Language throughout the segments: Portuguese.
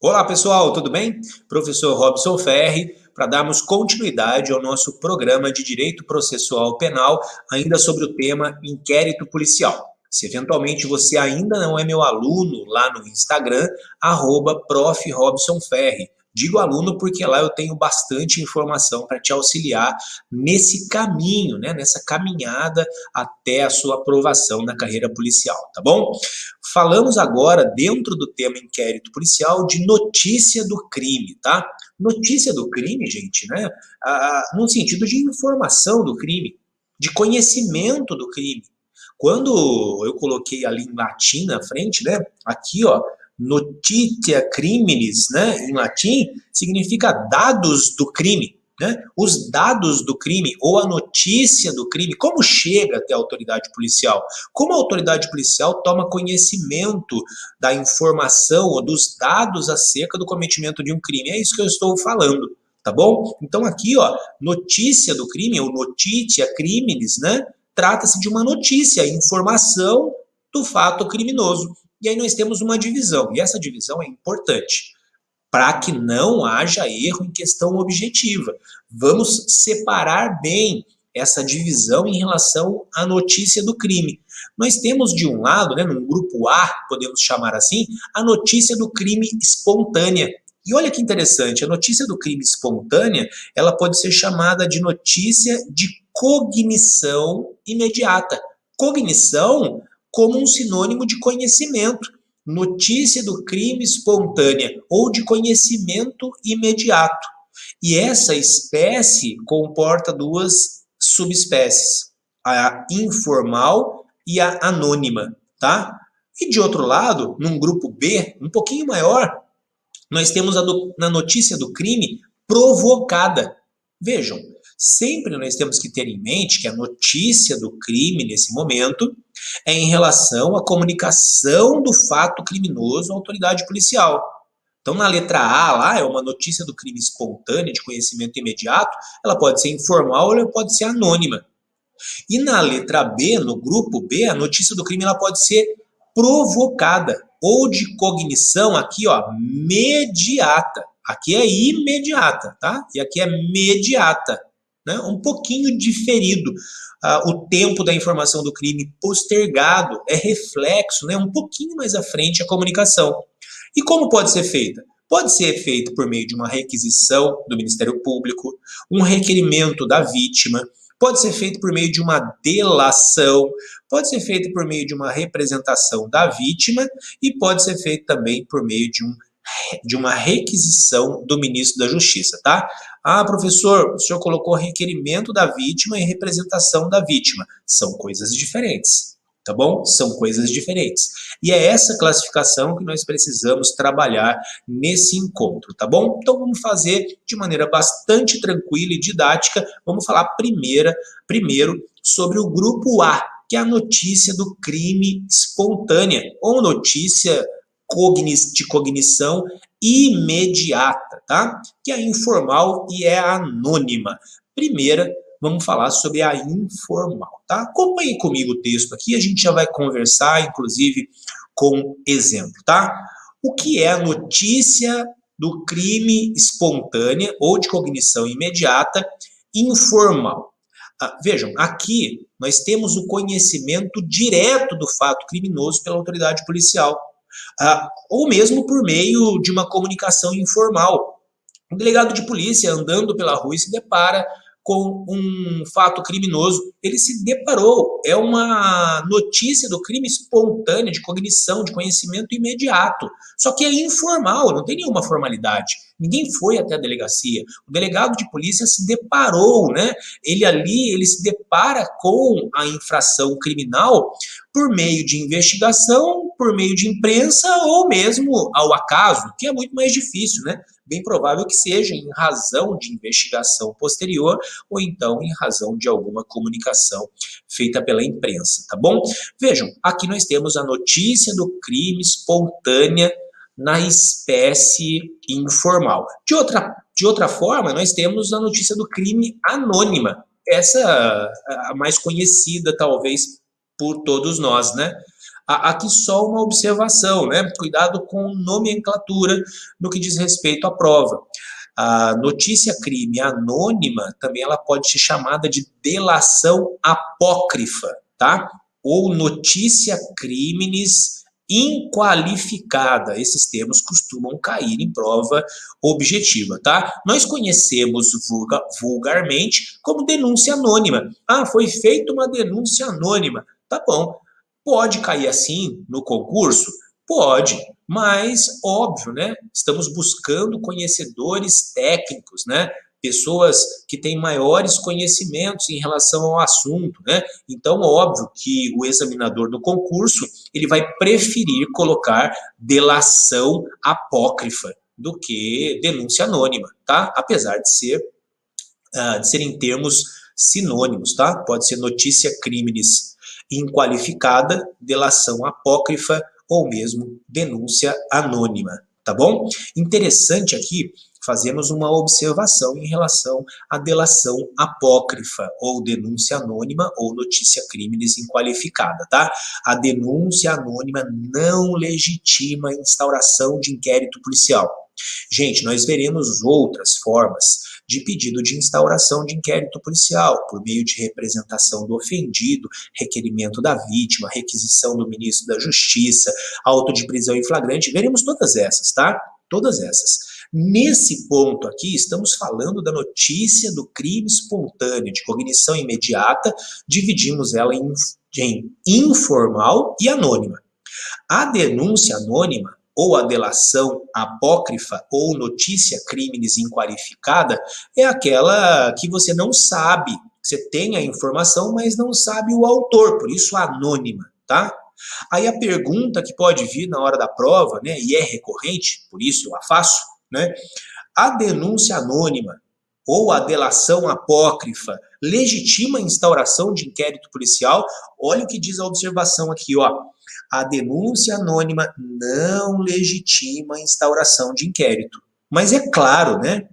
Olá pessoal, tudo bem? Professor Robson Ferri, para darmos continuidade ao nosso programa de Direito Processual Penal, ainda sobre o tema inquérito policial. Se eventualmente você ainda não é meu aluno lá no Instagram, @prof.robsonferri. Digo aluno porque lá eu tenho bastante informação para te auxiliar nesse caminho, nessa caminhada até a sua aprovação na carreira policial, tá bom? Falamos agora, dentro do tema inquérito policial, de notícia do crime, tá? Notícia do crime, gente, no sentido de informação do crime, de conhecimento do crime. Quando eu coloquei ali em latim na frente, aqui, ó, notitia criminis, em latim, significa dados do crime. Os dados do crime ou a notícia do crime, como chega até a autoridade policial? Como a autoridade policial toma conhecimento da informação ou dos dados acerca do cometimento de um crime? É isso que eu estou falando, tá bom? Então aqui, ó, notícia do crime ou notitia criminis, trata-se de uma notícia, informação do fato criminoso. E aí nós temos uma divisão, e essa divisão é importante para que não haja erro em questão objetiva. Vamos separar bem essa divisão em relação à notícia do crime. Nós temos de um lado, num grupo A, podemos chamar assim, a notícia do crime espontânea. E olha que interessante, a notícia do crime espontânea, ela pode ser chamada de notícia de cognição imediata. Cognição como um sinônimo de conhecimento. Notícia do crime espontânea ou de conhecimento imediato. E essa espécie comporta duas subespécies, a informal e a anônima, tá? E de outro lado, num grupo B, um pouquinho maior, nós temos na notícia do crime provocada. Vejam, sempre nós temos que ter em mente que a notícia do crime, nesse momento, é em relação à comunicação do fato criminoso à autoridade policial. Então, na letra A, lá, é uma notícia do crime espontânea, de conhecimento imediato, ela pode ser informal ou ela pode ser anônima. E na letra B, no grupo B, a notícia do crime ela pode ser provocada ou de cognição, aqui, ó, mediata. Aqui é imediata, tá? E aqui é mediata. Um pouquinho diferido. O tempo da informação do crime postergado é reflexo, um pouquinho mais à frente a comunicação. E como pode ser feita? Pode ser feito por meio de uma requisição do Ministério Público, um requerimento da vítima, pode ser feito por meio de uma delação, pode ser feito por meio de uma representação da vítima e pode ser feito também por meio de uma requisição do ministro da Justiça, tá? Ah, professor, o senhor colocou requerimento da vítima e representação da vítima. São coisas diferentes, tá bom? São coisas diferentes. E é essa classificação que nós precisamos trabalhar nesse encontro, tá bom? Então vamos fazer de maneira bastante tranquila e didática. Vamos falar primeiro sobre o grupo A, que é a notícia do crime espontânea, ou notícia de cognição imediata, tá? Que é informal e é anônima. Primeira, vamos falar sobre a informal, tá? Acompanhe comigo o texto aqui, a gente já vai conversar, inclusive, com exemplo, tá? O que é a notícia do crime espontânea ou de cognição imediata informal? Vejam, aqui nós temos o conhecimento direto do fato criminoso pela autoridade policial. Ou mesmo por meio de uma comunicação informal. Um delegado de polícia andando pela rua e se depara com um fato criminoso. Ele se deparou, é uma notícia do crime espontânea, de cognição, de conhecimento imediato. Só que é informal, não tem nenhuma formalidade. Ninguém foi até a delegacia. O delegado de polícia se deparou, ele se depara com a infração criminal por meio de investigação, por meio de imprensa ou mesmo ao acaso, que é muito mais difícil, Bem provável que seja em razão de investigação posterior ou então em razão de alguma comunicação feita pela imprensa, tá bom? Vejam, aqui nós temos a notícia do crime espontânea na espécie informal. De outra forma, nós temos a notícia do crime anônima. Essa é a mais conhecida, talvez, por todos nós, Aqui só uma observação, né? Cuidado com nomenclatura no que diz respeito à prova. A notícia crime anônima também ela pode ser chamada de delação apócrifa, tá? Ou notícia criminis inqualificada. Esses termos costumam cair em prova objetiva, tá? Nós conhecemos vulgarmente como denúncia anônima. Ah, foi feita uma denúncia anônima. Tá bom. Pode cair assim no concurso? Pode, mas óbvio, né? Estamos buscando conhecedores técnicos, né? Pessoas que têm maiores conhecimentos em relação ao assunto, né? Então, óbvio que o examinador do concurso, ele vai preferir colocar delação apócrifa do que denúncia anônima, tá? Apesar de serem termos sinônimos, tá? Pode ser notícia criminis inqualificada, delação apócrifa ou mesmo denúncia anônima, tá bom? Interessante aqui, fazemos uma observação em relação à delação apócrifa, ou denúncia anônima, ou notícia criminis inqualificada, tá? A denúncia anônima não legitima a instauração de inquérito policial. Gente, nós veremos outras formas de pedido de instauração de inquérito policial, por meio de representação do ofendido, requerimento da vítima, requisição do ministro da Justiça, auto de prisão em flagrante, veremos todas essas, tá? Todas essas. Nesse ponto aqui, estamos falando da notícia do crime espontâneo, de cognição imediata, dividimos ela em informal e anônima. A denúncia anônima, ou a delação apócrifa, ou notícia criminis inqualificada, é aquela que você não sabe, você tem a informação, mas não sabe o autor, por isso anônima, tá? Aí a pergunta que pode vir na hora da prova, né, e é recorrente, por isso eu a faço, né? A denúncia anônima ou a delação apócrifa legitima a instauração de inquérito policial? Olha o que diz a observação aqui, ó. A denúncia anônima não legitima a instauração de inquérito. Mas é claro, né,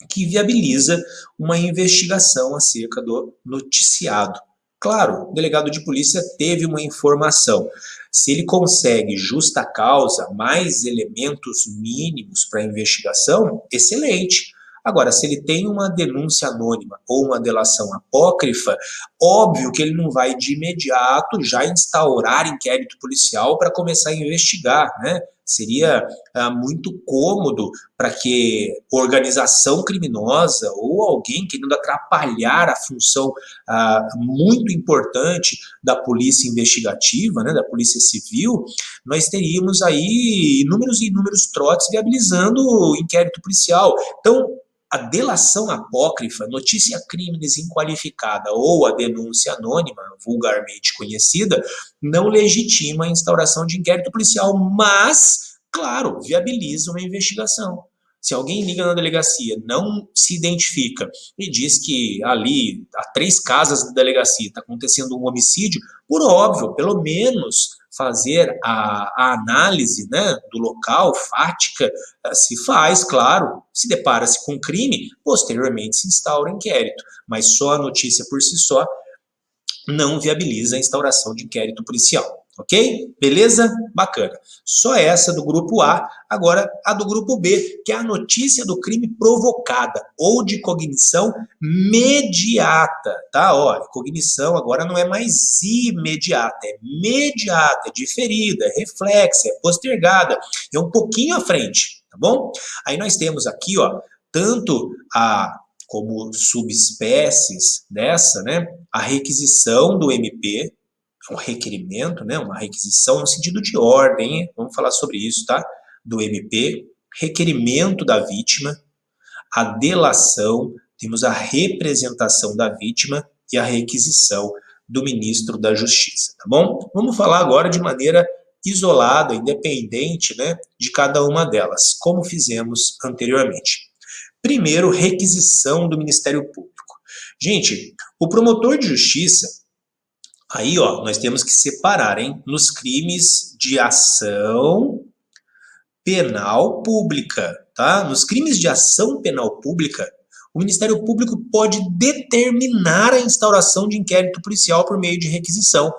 que viabiliza uma investigação acerca do noticiado. Claro, o delegado de polícia teve uma informação. Se ele consegue justa causa, mais elementos mínimos para a investigação, excelente. Agora, se ele tem uma denúncia anônima ou uma delação apócrifa, óbvio que ele não vai de imediato já instaurar inquérito policial para começar a investigar, né? Seria muito cômodo para que organização criminosa ou alguém querendo atrapalhar a função muito importante da polícia investigativa, né, da polícia civil, nós teríamos aí inúmeros e inúmeros trotes viabilizando o inquérito policial. Então, a delação apócrifa, notícia criminis inqualificada ou a denúncia anônima, vulgarmente conhecida, não legitima a instauração de inquérito policial, mas, claro, viabiliza uma investigação. Se alguém liga na delegacia, não se identifica e diz que ali, a 3 casas da delegacia, está acontecendo um homicídio, por óbvio, pelo menos fazer a análise, né, do local, fática, se faz, claro, se depara-se com crime, posteriormente se instaura o inquérito, mas só a notícia por si só não viabiliza a instauração de inquérito policial. Ok? Beleza? Bacana. Só essa do grupo A. Agora, a do grupo B, que é a notícia do crime provocada ou de cognição mediata, tá? Ó, cognição agora não é mais imediata, é mediata, é diferida, é reflexa, é postergada, é um pouquinho à frente, tá bom? Aí nós temos aqui, ó, tanto como subespécies dessa, né? A requisição do MP, um requerimento, né, uma requisição no sentido de ordem, hein? Vamos falar sobre isso, tá? Do MP, requerimento da vítima, a delação, temos a representação da vítima e a requisição do ministro da Justiça, tá bom? Vamos falar agora de maneira isolada, independente, né, de cada uma delas, como fizemos anteriormente. Primeiro, requisição do Ministério Público. Gente, o promotor de justiça, aí, ó, nós temos que separar, hein, nos crimes de ação penal pública, tá? Nos crimes de ação penal pública, o Ministério Público pode determinar a instauração de inquérito policial por meio de requisição.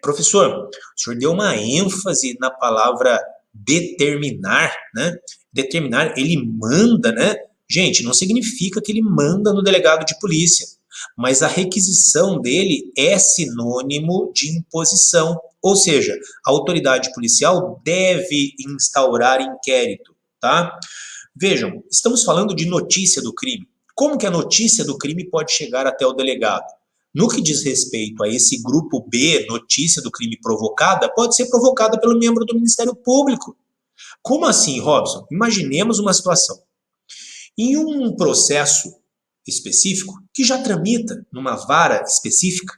Professor, o senhor deu uma ênfase na palavra determinar, né? Determinar, ele manda, né? Gente, não significa que ele manda no delegado de polícia, mas a requisição dele é sinônimo de imposição, ou seja, a autoridade policial deve instaurar inquérito, tá? Vejam, estamos falando de notícia do crime. Como que a notícia do crime pode chegar até o delegado? No que diz respeito a esse grupo B, notícia do crime provocada, pode ser provocada pelo membro do Ministério Público. Como assim, Robson? Imaginemos uma situação. Em um processo específico, que já tramita numa vara específica,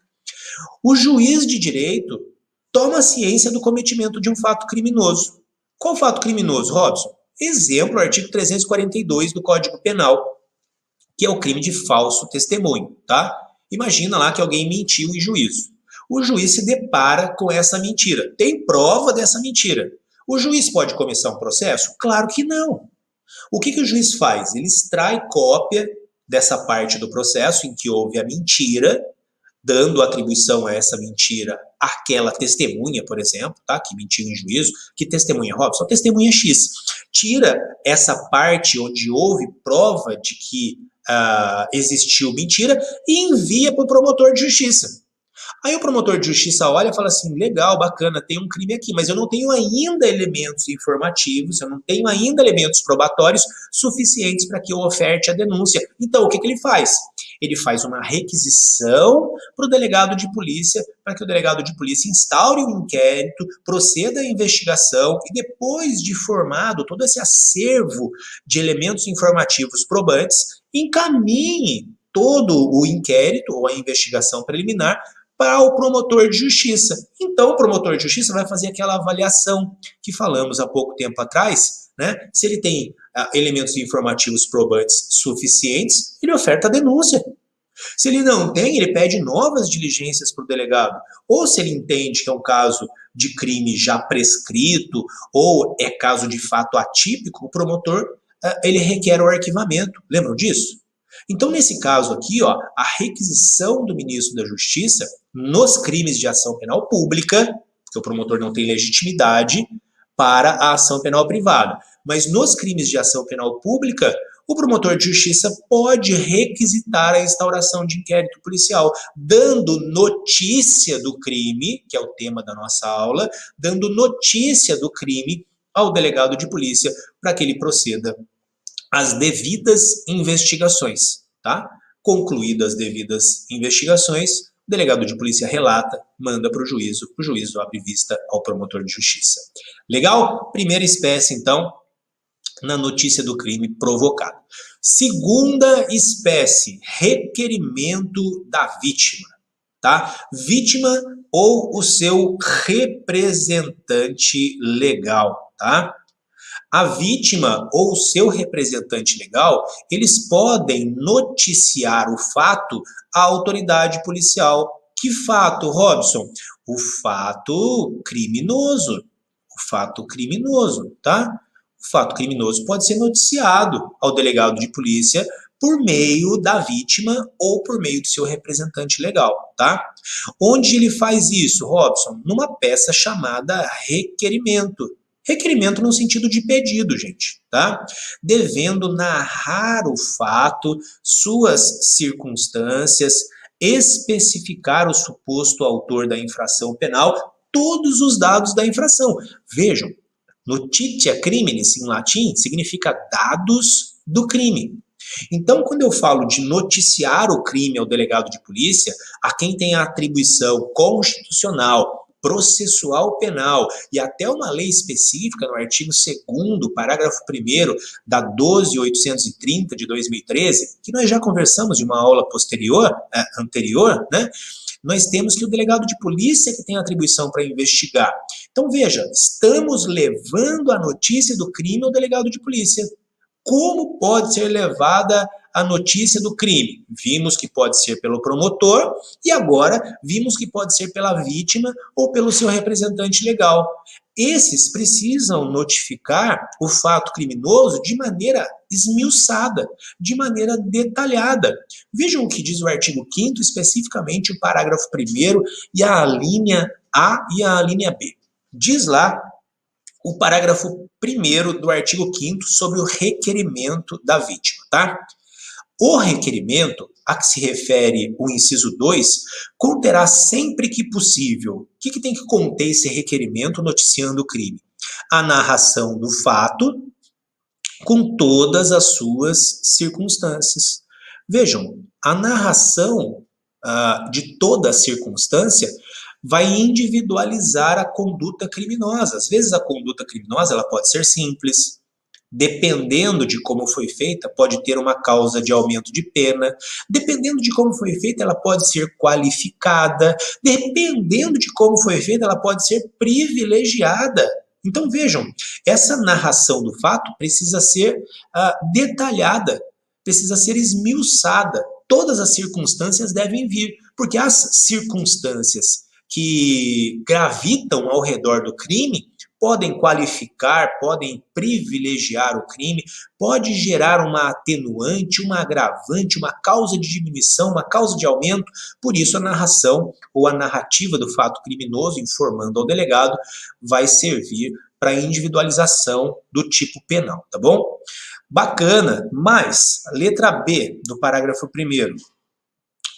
o juiz de direito toma ciência do cometimento de um fato criminoso. Qual fato criminoso, Robson? Exemplo, artigo 342 do Código Penal, que é o crime de falso testemunho, tá? Imagina lá que alguém mentiu em juízo. O juiz se depara com essa mentira. Tem prova dessa mentira. O juiz pode começar um processo? Claro que não. O que o juiz faz? Ele extrai cópia dessa parte do processo em que houve a mentira, dando atribuição a essa mentira àquela testemunha, por exemplo, tá? Que mentiu em juízo. Que testemunha, Robson? Testemunha X. Tira essa parte onde houve prova de que existiu mentira e envia para o promotor de justiça. Aí o promotor de justiça olha e fala assim, legal, bacana, tem um crime aqui, mas eu não tenho ainda elementos informativos, eu não tenho ainda elementos probatórios suficientes para que eu oferte a denúncia. Então, o que ele faz? Ele faz uma requisição para o delegado de polícia, para que o delegado de polícia instaure um inquérito, proceda à investigação e depois de formado todo esse acervo de elementos informativos probantes, encaminhe todo o inquérito ou a investigação preliminar para o promotor de justiça. Então, o promotor de justiça vai fazer aquela avaliação que falamos há pouco tempo atrás, né? Se ele tem elementos informativos probantes suficientes, ele oferta a denúncia. Se ele não tem, ele pede novas diligências para o delegado. Ou se ele entende que é um caso de crime já prescrito ou é caso de fato atípico, o promotor ele requer o arquivamento. Lembram disso? Então, nesse caso aqui, ó, a requisição do ministro da Justiça nos crimes de ação penal pública, porque o promotor não tem legitimidade para a ação penal privada, mas nos crimes de ação penal pública, o promotor de justiça pode requisitar a instauração de inquérito policial, dando notícia do crime, que é o tema da nossa aula, dando notícia do crime ao delegado de polícia para que ele proceda às devidas investigações, tá? Concluídas as devidas investigações, o delegado de polícia relata, manda para o juízo abre vista ao promotor de justiça. Legal? Primeira espécie, então, na notícia do crime provocado. Segunda espécie, requerimento da vítima, tá? Vítima ou o seu representante legal, tá? A vítima ou o seu representante legal, eles podem noticiar o fato à autoridade policial. Que fato, Robson? O fato criminoso. O fato criminoso, tá? O fato criminoso pode ser noticiado ao delegado de polícia por meio da vítima ou por meio do seu representante legal, tá? Onde ele faz isso, Robson? Numa peça chamada requerimento. Requerimento no sentido de pedido, gente, tá? Devendo narrar o fato, suas circunstâncias, especificar o suposto autor da infração penal, todos os dados da infração. Vejam, notitia criminis em latim significa dados do crime. Então, quando eu falo de noticiar o crime ao delegado de polícia, a quem tem a atribuição constitucional, processual penal e até uma lei específica no artigo 2º, parágrafo 1º da 12.830 de 2013, que nós já conversamos de uma aula anterior, né? Nós temos que o delegado de polícia que tem atribuição para investigar. Então, veja, estamos levando a notícia do crime ao delegado de polícia. Como pode ser levada a notícia do crime. Vimos que pode ser pelo promotor e agora vimos que pode ser pela vítima ou pelo seu representante legal. Esses precisam notificar o fato criminoso de maneira esmiuçada, de maneira detalhada. Vejam o que diz o artigo 5º, especificamente o parágrafo 1º e a linha A e a linha B. Diz lá o parágrafo 1º do artigo 5º sobre o requerimento da vítima, tá? O requerimento a que se refere o inciso 2 conterá sempre que possível. O que tem que conter esse requerimento noticiando o crime? A narração do fato com todas as suas circunstâncias. Vejam, a narração de toda a circunstância vai individualizar a conduta criminosa. Às vezes a conduta criminosa ela pode ser simples, dependendo de como foi feita, pode ter uma causa de aumento de pena, dependendo de como foi feita, ela pode ser qualificada, dependendo de como foi feita, ela pode ser privilegiada. Então vejam, essa narração do fato precisa ser detalhada, precisa ser esmiuçada. Todas as circunstâncias devem vir, porque as circunstâncias que gravitam ao redor do crime podem qualificar, podem privilegiar o crime, pode gerar uma atenuante, uma agravante, uma causa de diminuição, uma causa de aumento. Por isso, a narração ou a narrativa do fato criminoso, informando ao delegado, vai servir para a individualização do tipo penal, tá bom? Bacana, mas, letra B do parágrafo 1º,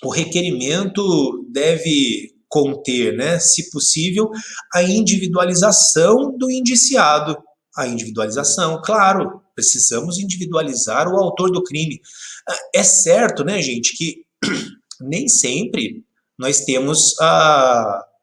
o requerimento deve conter, né, se possível, a individualização do indiciado. A individualização, claro, precisamos individualizar o autor do crime. É certo, né, gente, que nem sempre nós temos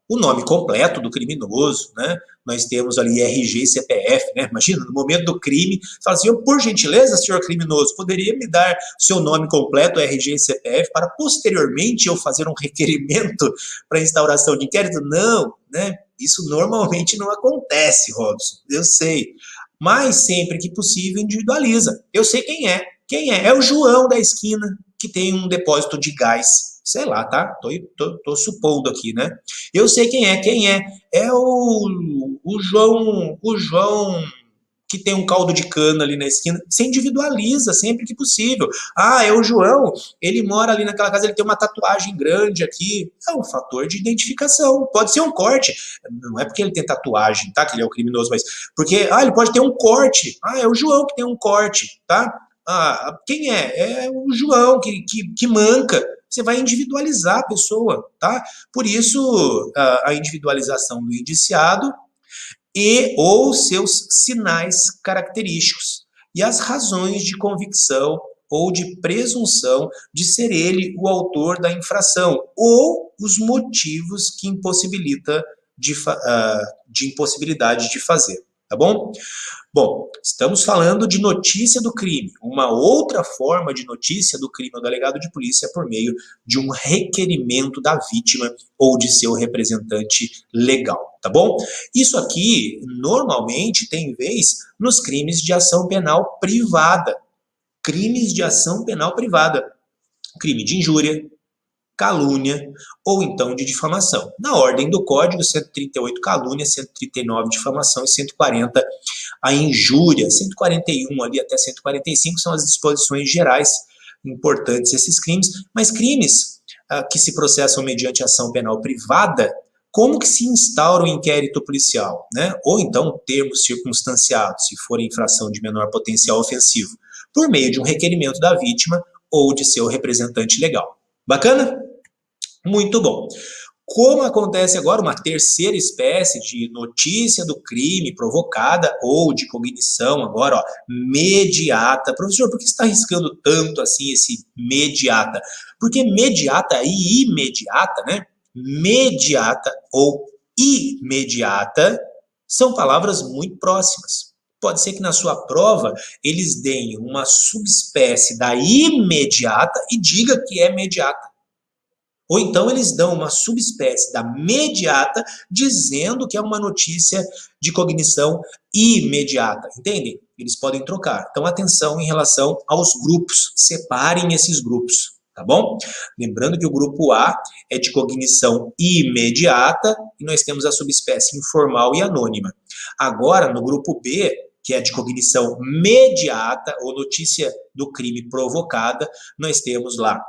o nome completo do criminoso, né? Nós temos ali RG e CPF, né? Imagina, no momento do crime, fala assim, por gentileza, senhor criminoso, poderia me dar seu nome completo, RG e CPF, para posteriormente eu fazer um requerimento para instauração de inquérito? Não, né? Isso normalmente não acontece, Robson, eu sei. Mas sempre que possível, individualiza. Eu sei quem é. Quem é? É o João da esquina, que tem um depósito de gás. Sei lá, tá? Tô supondo aqui, né? Eu sei quem é. Quem é? É o João que tem um caldo de cana ali na esquina. Você individualiza sempre que possível. Ah, é o João, ele mora ali naquela casa, ele tem uma tatuagem grande aqui. É um fator de identificação. Pode ser um corte. Não é porque ele tem tatuagem, tá? Que ele é o criminoso, mas porque, ele pode ter um corte. Ah, é o João que tem um corte, tá? Ah, quem é? É o João que manca. Você vai individualizar a pessoa, tá? Por isso, a individualização do indiciado e ou seus sinais característicos e as razões de convicção ou de presunção de ser ele o autor da infração ou os motivos que impossibilita de impossibilidade de fazer, tá bom? Bom, estamos falando de notícia do crime. Uma outra forma de notícia do crime ao delegado de polícia é por meio de um requerimento da vítima ou de seu representante legal, tá bom? Isso aqui, normalmente, tem vez nos crimes de ação penal privada. Crimes de ação penal privada. Crime de injúria, calúnia ou então de difamação. Na ordem do Código, 138 calúnia, 139 difamação e 140 a injúria. 141 ali até 145 são as disposições gerais importantes esses crimes, mas crimes que se processam mediante ação penal privada, como que se instaura o inquérito policial, né? Ou então termos circunstanciados, se for infração de menor potencial ofensivo, por meio de um requerimento da vítima ou de seu representante legal. Bacana? Muito bom. Como acontece agora uma terceira espécie de notícia do crime provocada ou de cognição agora, ó, mediata. Professor, por que você está arriscando tanto assim esse mediata? Porque mediata e imediata, né? Mediata ou imediata são palavras muito próximas. Pode ser que na sua prova eles deem uma subespécie da imediata e diga que é mediata. Ou então eles dão uma subespécie da mediata, dizendo que é uma notícia de cognição imediata, entendem? Eles podem trocar. Então, atenção em relação aos grupos, separem esses grupos, tá bom? Lembrando que o grupo A é de cognição imediata e nós temos a subespécie informal e anônima. Agora, no grupo B, que é de cognição mediata ou notícia do crime provocada, nós temos lá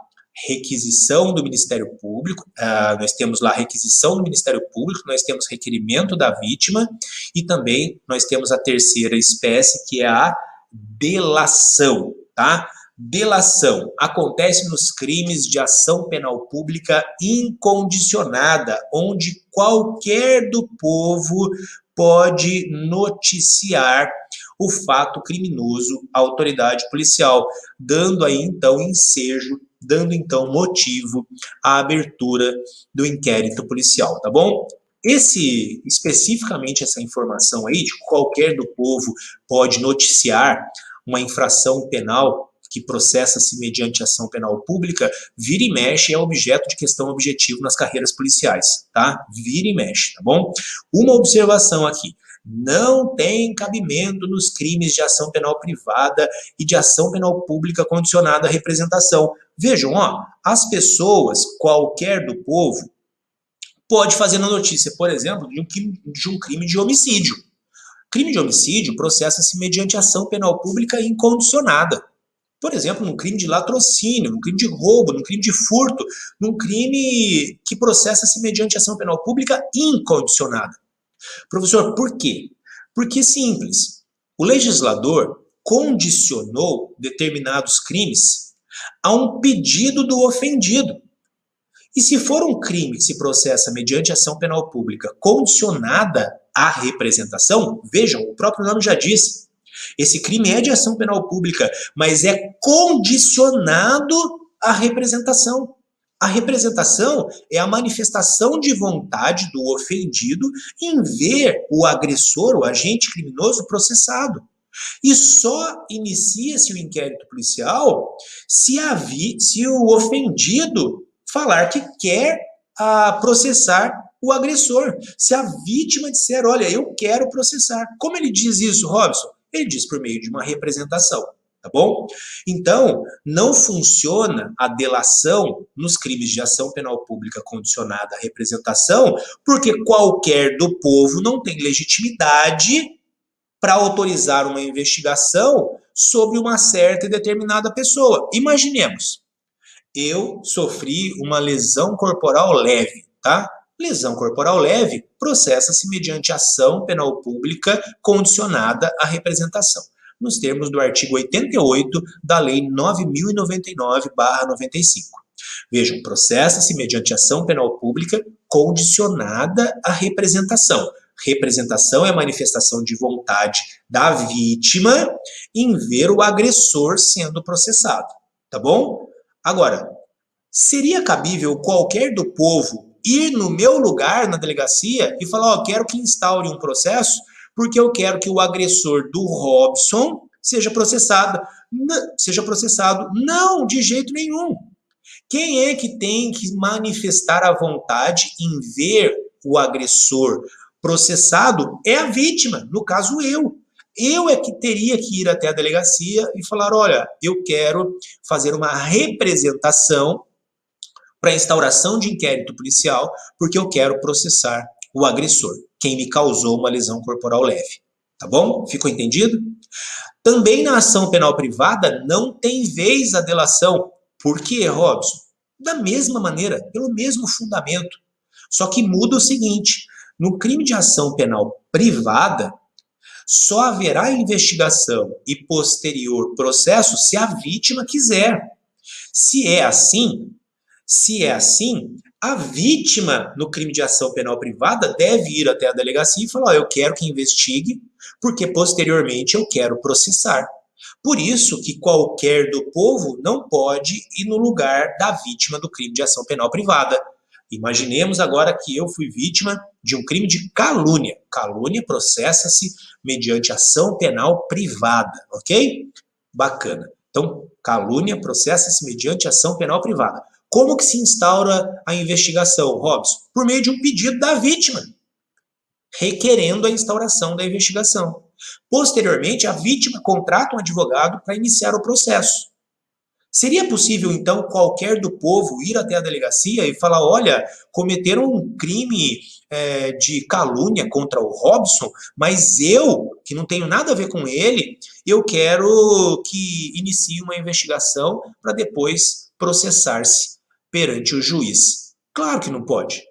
requisição do Ministério Público, nós temos lá requisição do Ministério Público, nós temos requerimento da vítima e também nós temos a terceira espécie, que é a delação, tá? Delação acontece nos crimes de ação penal pública incondicionada, onde qualquer do povo pode noticiar o fato criminoso à autoridade policial, dando aí então ensejo, dando então motivo à abertura do inquérito policial, tá bom? Especificamente essa informação aí, de qualquer do povo pode noticiar uma infração penal que processa-se mediante ação penal pública, vira e mexe é objeto de questão objetivo nas carreiras policiais, tá? Vira e mexe, tá bom? Uma observação aqui. Não tem cabimento nos crimes de ação penal privada e de ação penal pública condicionada à representação. Vejam, ó, as pessoas, qualquer do povo, pode fazer na notícia, por exemplo, de um crime de homicídio. Crime de homicídio processa-se mediante ação penal pública incondicionada. Por exemplo, num crime de latrocínio, num crime de roubo, num crime de furto, num crime que processa-se mediante ação penal pública incondicionada. Professor, por quê? Porque simples. O legislador condicionou determinados crimes a um pedido do ofendido. E se for um crime que se processa mediante ação penal pública condicionada à representação, vejam, o próprio nome já disse, esse crime é de ação penal pública, mas é condicionado à representação. A representação é a manifestação de vontade do ofendido em ver o agressor, o agente criminoso, processado. E só inicia-se o inquérito policial se o ofendido falar que quer processar o agressor. Se a vítima disser, olha, eu quero processar. Como ele diz isso, Robson? Ele diz por meio de uma representação. Tá bom? Então, não funciona a delação nos crimes de ação penal pública condicionada à representação, porque qualquer do povo não tem legitimidade para autorizar uma investigação sobre uma certa e determinada pessoa. Imaginemos, eu sofri uma lesão corporal leve, tá? Lesão corporal leve processa-se mediante ação penal pública condicionada à representação, nos termos do artigo 88 da Lei 9.099/95. Vejam, processa-se mediante ação penal pública condicionada à representação. Representação é a manifestação de vontade da vítima em ver o agressor sendo processado, tá bom? Agora, seria cabível qualquer do povo ir no meu lugar na delegacia e falar, ó, quero que instaure um processo porque eu quero que o agressor do Robson seja processado. Não, de jeito nenhum. Quem é que tem que manifestar a vontade em ver o agressor processado é a vítima, no caso eu. Eu é que teria que ir até a delegacia e falar, olha, eu quero fazer uma representação para instauração de inquérito policial porque eu quero processar o agressor, quem me causou uma lesão corporal leve. Tá bom? Ficou entendido? Também na ação penal privada não tem vez a delação. Por quê, Robson? Da mesma maneira, pelo mesmo fundamento. Só que muda o seguinte, no crime de ação penal privada, só haverá investigação e posterior processo se a vítima quiser. Se é assim, a vítima no crime de ação penal privada deve ir até a delegacia e falar, eu quero que investigue, porque posteriormente eu quero processar. Por isso que qualquer do povo não pode ir no lugar da vítima do crime de ação penal privada. Imaginemos agora que eu fui vítima de um crime de calúnia. Calúnia processa-se mediante ação penal privada, ok? Bacana. Então, calúnia processa-se mediante ação penal privada. Como que se instaura a investigação, Robson? Por meio de um pedido da vítima, requerendo a instauração da investigação. Posteriormente, a vítima contrata um advogado para iniciar o processo. Seria possível, então, qualquer do povo ir até a delegacia e falar, olha, cometeram um crime de calúnia contra o Robson, mas eu, que não tenho nada a ver com ele, eu quero que inicie uma investigação para depois processar-se perante o juiz? Claro que não pode.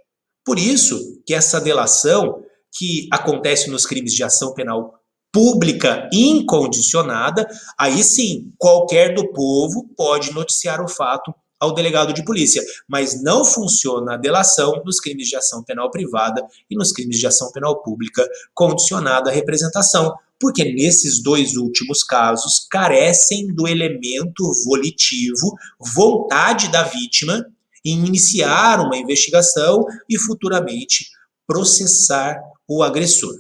Por isso que essa delação que acontece nos crimes de ação penal pública incondicionada, aí sim, qualquer do povo pode noticiar o fato ao delegado de polícia, mas não funciona a delação nos crimes de ação penal privada e nos crimes de ação penal pública condicionada à representação, porque nesses dois últimos casos carecem do elemento volitivo, vontade da vítima em iniciar uma investigação e futuramente processar o agressor.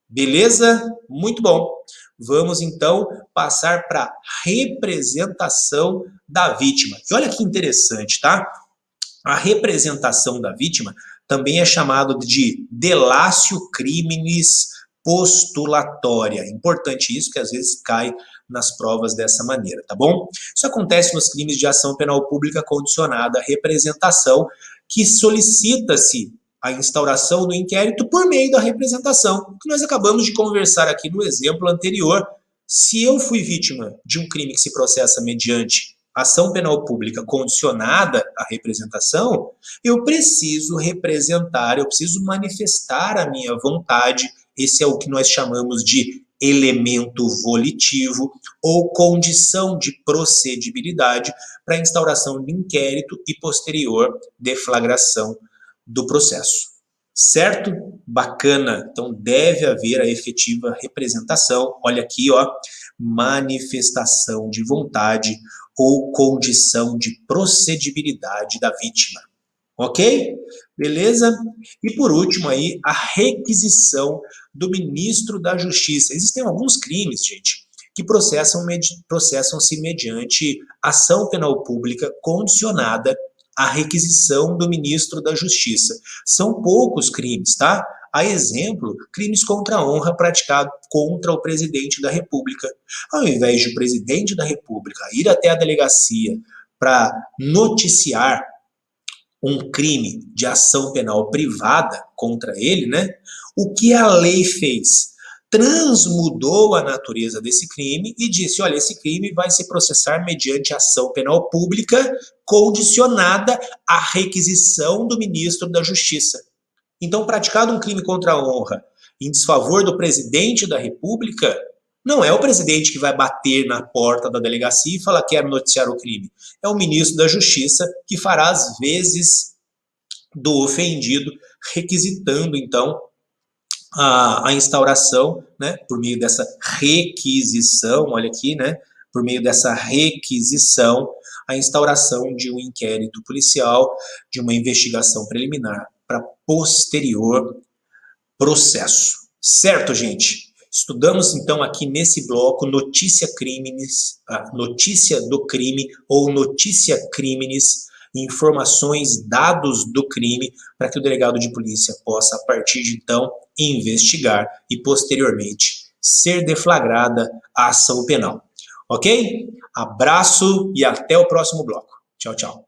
Beleza? Muito bom. Vamos então passar para a representação da vítima. E olha que interessante, tá? A representação da vítima também é chamado de delatio criminis postulatória. Importante isso, que às vezes cai nas provas dessa maneira, tá bom? Isso acontece nos crimes de ação penal pública condicionada à representação, que solicita-se a instauração do inquérito por meio da representação, que nós acabamos de conversar aqui no exemplo anterior. Se eu fui vítima de um crime que se processa mediante ação penal pública condicionada à representação, eu preciso representar, eu preciso manifestar a minha vontade. Esse é o que nós chamamos de elemento volitivo ou condição de procedibilidade para a instauração de inquérito e posterior deflagração do processo. Certo? Bacana. Então deve haver a efetiva representação. Olha aqui, ó, manifestação de vontade ou condição de procedibilidade da vítima. Ok? Beleza? E por último aí, a requisição do ministro da Justiça. Existem alguns crimes, gente, que processam-se mediante ação penal pública condicionada à requisição do ministro da Justiça. São poucos crimes, tá? A exemplo, crimes contra a honra praticados contra o presidente da República. Ao invés de o presidente da República ir até a delegacia para noticiar um crime de ação penal privada contra ele, né? O que a lei fez? Transmudou a natureza desse crime e disse, olha, esse crime vai se processar mediante ação penal pública condicionada à requisição do ministro da Justiça. Então, praticado um crime contra a honra em desfavor do presidente da República, não é o presidente que vai bater na porta da delegacia e falar que quer noticiar o crime. É o ministro da Justiça que fará as vezes do ofendido, requisitando, então, a instauração, né, por meio dessa requisição, olha aqui, né, por meio dessa requisição, a instauração de um inquérito policial, de uma investigação preliminar para posterior processo. Certo, gente? Estudamos então aqui nesse bloco notícia do crime ou notícia crimes, informações, dados do crime, para que o delegado de polícia possa, a partir de então, investigar e posteriormente ser deflagrada a ação penal. Ok? Abraço e até o próximo bloco. Tchau, tchau.